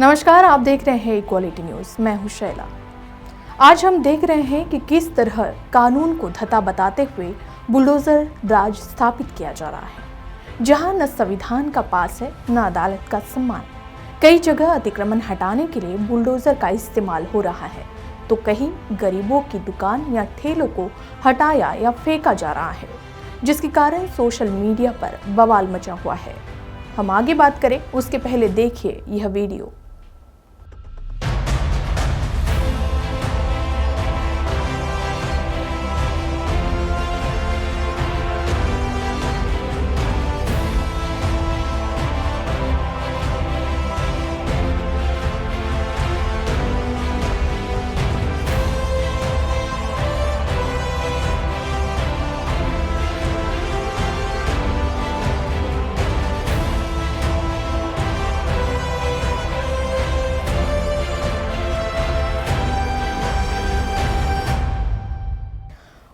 नमस्कार, आप देख रहे हैं इक्वालिटी न्यूज। मैं हूं शैला। आज हम देख रहे हैं कि किस तरह कानून को धता बताते हुए बुलडोजर राज स्थापित किया जा रहा है, जहां न संविधान का पास है न अदालत का सम्मान। कई जगह अतिक्रमण हटाने के लिए बुलडोजर का इस्तेमाल हो रहा है, तो कहीं गरीबों की दुकान या ठेलों को हटाया या फेंका जा रहा है, जिसके कारण सोशल मीडिया पर बवाल मचा हुआ है। हम आगे बात करें उसके पहले देखिए यह वीडियो।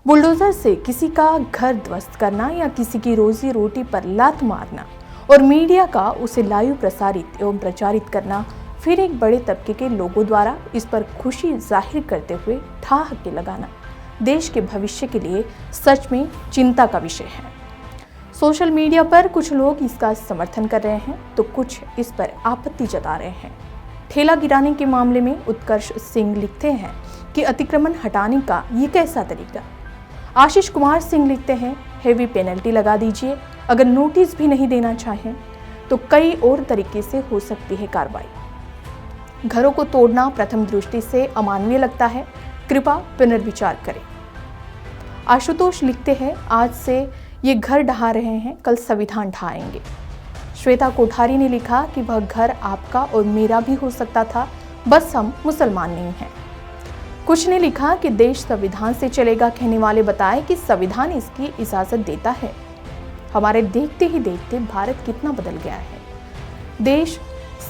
बुलडोजर से किसी का घर ध्वस्त करना या किसी की रोजी रोटी पर लात मारना और मीडिया का उसे लाइव प्रसारित एवं प्रचारित करना, फिर एक बड़े तबके के लोगों द्वारा इस पर खुशी जाहिर करते हुए ठहाके लगाना देश के भविष्य के लिए सच में चिंता का विषय है। सोशल मीडिया पर कुछ लोग इसका समर्थन कर रहे हैं तो कुछ इस पर आपत्ति जता रहे हैं। ठेला गिराने के मामले में उत्कर्ष सिंह लिखते हैं कि अतिक्रमण हटाने का ये कैसा तरीका। आशीष कुमार सिंह लिखते हैं, हेवी पेनल्टी लगा दीजिए। अगर नोटिस भी नहीं देना चाहें तो कई और तरीके से हो सकती है कार्रवाई। घरों को तोड़ना प्रथम दृष्टि से अमानवीय लगता है, कृपया पुनर्विचार करें। आशुतोष लिखते हैं, आज से ये घर ढहा रहे हैं, कल संविधान ढहाएंगे। श्वेता कोठारी ने लिखा कि वह घर आपका और मेरा भी हो सकता था, बस हम मुसलमान नहीं हैं। कुछ ने लिखा कि देश संविधान से चलेगा कहने वाले बताए कि संविधान इसकी इजाजत देता है। हमारे देखते ही देखते भारत कितना बदल गया है। देश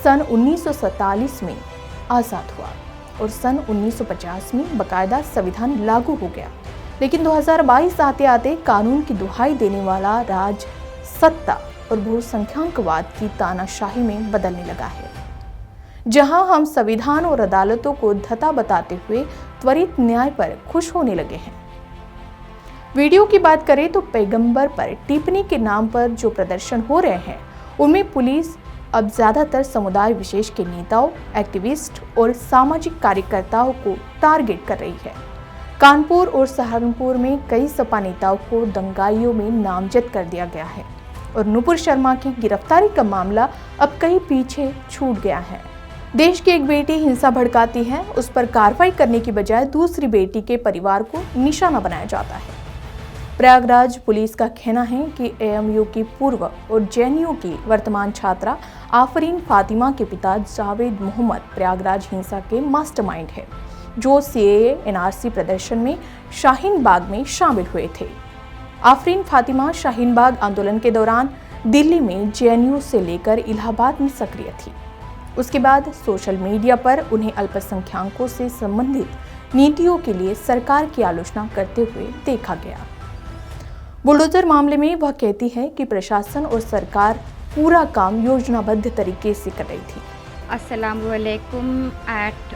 सन 1947 में आज़ाद हुआ और सन 1950 में बाकायदा संविधान लागू हो गया, लेकिन 2022 आते आते कानून की दुहाई देने वाला राज सत्ता और बहुसंख्याकवाद की तानाशाही में बदलने लगा है, जहां हम संविधान और अदालतों को धता बताते हुए त्वरित न्याय पर खुश होने लगे हैं। वीडियो की बात करें तो पैगंबर पर टिप्पणी के नाम पर जो प्रदर्शन हो रहे हैं, उनमें पुलिस अब ज्यादातर समुदाय विशेष के नेताओं, एक्टिविस्ट और सामाजिक कार्यकर्ताओं को टारगेट कर रही है। कानपुर और सहारनपुर में कई सपा नेताओं को दंगाइयों में नामजद कर दिया गया है और नुपुर शर्मा की गिरफ्तारी का मामला अब कहीं पीछे छूट गया है। देश की एक बेटी हिंसा भड़काती है, उस पर कार्रवाई करने की बजाय दूसरी बेटी के परिवार को निशाना बनाया जाता है। प्रयागराज पुलिस का कहना है कि एएमयू की पूर्व और जेएनयू की वर्तमान छात्रा आफरीन फातिमा के पिता जावेद मोहम्मद प्रयागराज हिंसा के मास्टरमाइंड है, जो सीएए एनआरसी प्रदर्शन में शाहीन बाग में शामिल हुए थे। आफरीन फातिमा शाहीन बाग आंदोलन के दौरान दिल्ली में जेएनयू से लेकर इलाहाबाद में सक्रिय थी। उसके बाद सोशल मीडिया पर उन्हें अल्पसंख्यकों से संबंधित नीतियों के लिए सरकार की आलोचना करते हुए देखा गया। बुलडोजर मामले में वह कहती है कि प्रशासन और सरकार पूरा काम योजनाबद्ध तरीके से कर रही थी। Assalamualaikum at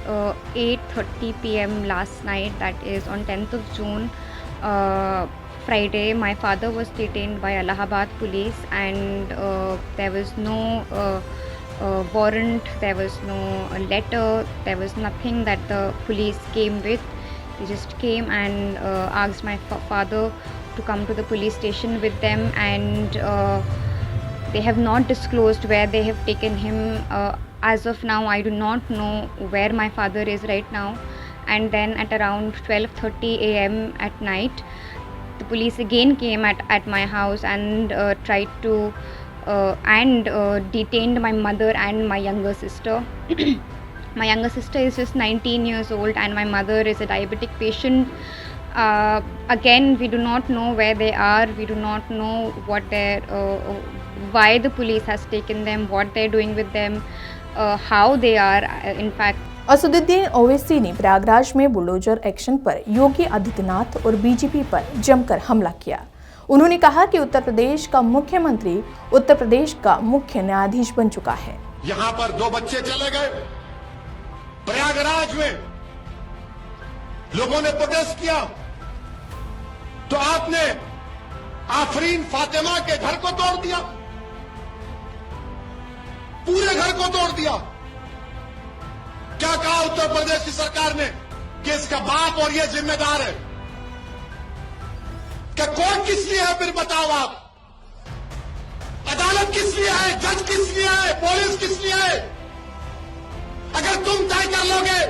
8:30 p.m. last night, that is on 10th of June, Friday, my father was detained by Allahabad police and there was no warrant, there was no letter, there was nothing that the police came with. They just came and asked my father to come to the police station with them, and they have not disclosed where they have taken him. As of now, I do not know where my father is right now. And then at around 12:30 a.m. at night, the police again came at my house and tried to detained my mother and my younger sister. My younger sister is just 19 years old and my mother is a diabetic patient. Again, we do not know where they are. We do not know what why the police has taken them, what they're doing with them, how they are. In fact, Asaduddin Owaisi ने प्रयागराज में bulldozer action पर योगी आदित्यनाथ और BJP पर जमकर हमला किया। उन्होंने कहा कि उत्तर प्रदेश का मुख्यमंत्री उत्तर प्रदेश का मुख्य न्यायाधीश बन चुका है यहां पर 2 बच्चे चले गए। प्रयागराज में लोगों ने प्रोटेस्ट किया तो आपने आफरीन फातिमा के घर को तोड़ दिया, पूरे घर को तोड़ दिया। क्या कहा उत्तर प्रदेश की सरकार ने कि इसका बाप और ये जिम्मेदार है? क्या कोर्ट किस लिए है फिर बताओ आप? अदालत किस लिए है? जज किस लिए है? पुलिस किस लिए है? अगर तुम तय कर लोगे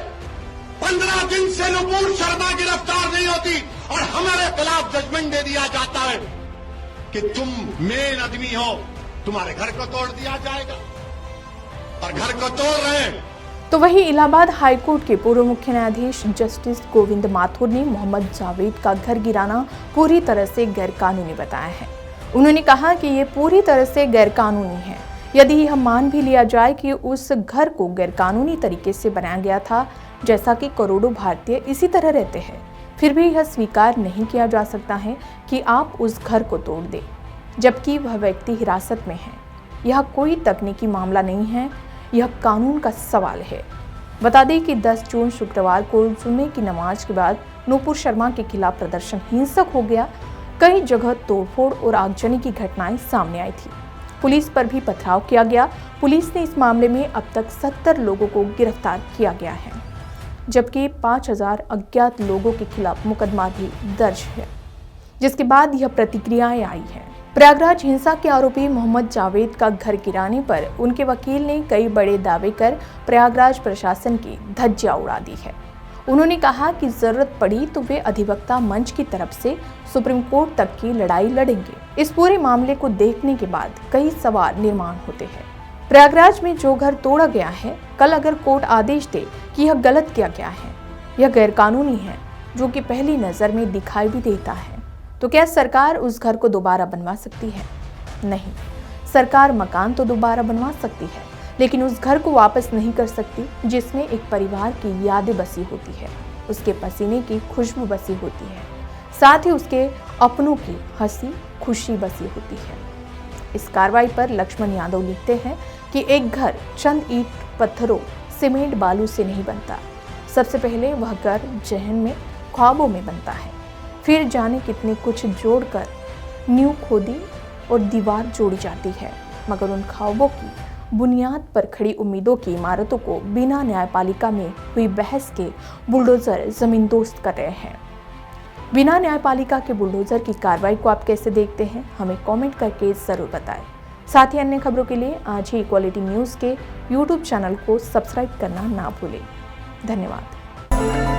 15 दिन से नुपुर शर्मा गिरफ्तार नहीं होती और हमारे खिलाफ जजमेंट दे दिया जाता है कि तुम मेन आदमी हो, तुम्हारे घर को तोड़ दिया जाएगा, और घर को तोड़ रहे हैं। तो वहीं इलाहाबाद हाईकोर्ट के पूर्व मुख्य न्यायाधीश जस्टिस गोविंद माथुर ने मोहम्मद जावेद का घर गिराना पूरी तरह से गैरकानूनी बताया है। उन्होंने कहा कि ये पूरी तरह से गैरकानूनी है। यदि यह मान भी लिया जाए कि उस घर को गैरकानूनी तरीके से बनाया गया था, जैसा कि करोड़ों भारतीय इसी तरह रहते हैं, फिर भी यह स्वीकार नहीं किया जा सकता है कि आप उस घर को तोड़ दें, जबकि वह व्यक्ति हिरासत में है। यह कोई तकनीकी मामला नहीं है, यह कानून का सवाल है। बता दें कि 10 जून शुक्रवार को जुमे की नमाज के बाद नुपुर शर्मा के खिलाफ प्रदर्शन हिंसक हो गया। कई जगह तोड़फोड़ और आगजनी की घटनाएं सामने आई थी। पुलिस पर भी पथराव किया गया। पुलिस ने इस मामले में अब तक 70 लोगों को गिरफ्तार किया गया है, जबकि 5000 अज्ञात लोगों के खिलाफ मुकदमा भी दर्ज है, जिसके बाद यह प्रतिक्रियाएं आई हैं। प्रयागराज हिंसा के आरोपी मोहम्मद जावेद का घर गिराने पर उनके वकील ने कई बड़े दावे कर प्रयागराज प्रशासन की धज्जियां उड़ा दी है। उन्होंने कहा कि जरूरत पड़ी तो वे अधिवक्ता मंच की तरफ से सुप्रीम कोर्ट तक की लड़ाई लड़ेंगे। इस पूरे मामले को देखने के बाद कई सवाल निर्माण होते हैं। प्रयागराज में जो घर तोड़ा गया है, कल अगर कोर्ट आदेश दे कि यह गलत किया गया है, यह गैरकानूनी है, जो कि पहली नजर में दिखाई भी देता है, तो क्या सरकार उस घर को दोबारा बनवा सकती है? नहीं। सरकार मकान तो दोबारा बनवा सकती है, लेकिन उस घर को वापस नहीं कर सकती जिसमें एक परिवार की यादें बसी होती है, उसके पसीने की खुशबू बसी होती है, साथ ही उसके अपनों की हंसी खुशी बसी होती है। इस कार्रवाई पर लक्ष्मण यादव लिखते हैं कि एक घर चंद ईंट पत्थरों सीमेंट बालू से नहीं बनता। सबसे पहले वह घर जहन में ख्वाबों में बनता है, फिर जाने कितने कुछ जोड़कर नींव खोदी और दीवार जोड़ी जाती है, मगर उन ख्वाबों की बुनियाद पर खड़ी उम्मीदों की इमारतों को बिना न्यायपालिका में हुई बहस के बुलडोजर जमींदोस्त कर रहे हैं। बिना न्यायपालिका के बुलडोजर की कार्रवाई को आप कैसे देखते हैं, हमें कमेंट करके जरूर बताएं। साथ ही अन्य खबरों के लिए आज ही इक्वालिटी न्यूज़ के YouTube चैनल को सब्सक्राइब करना ना भूलें। धन्यवाद।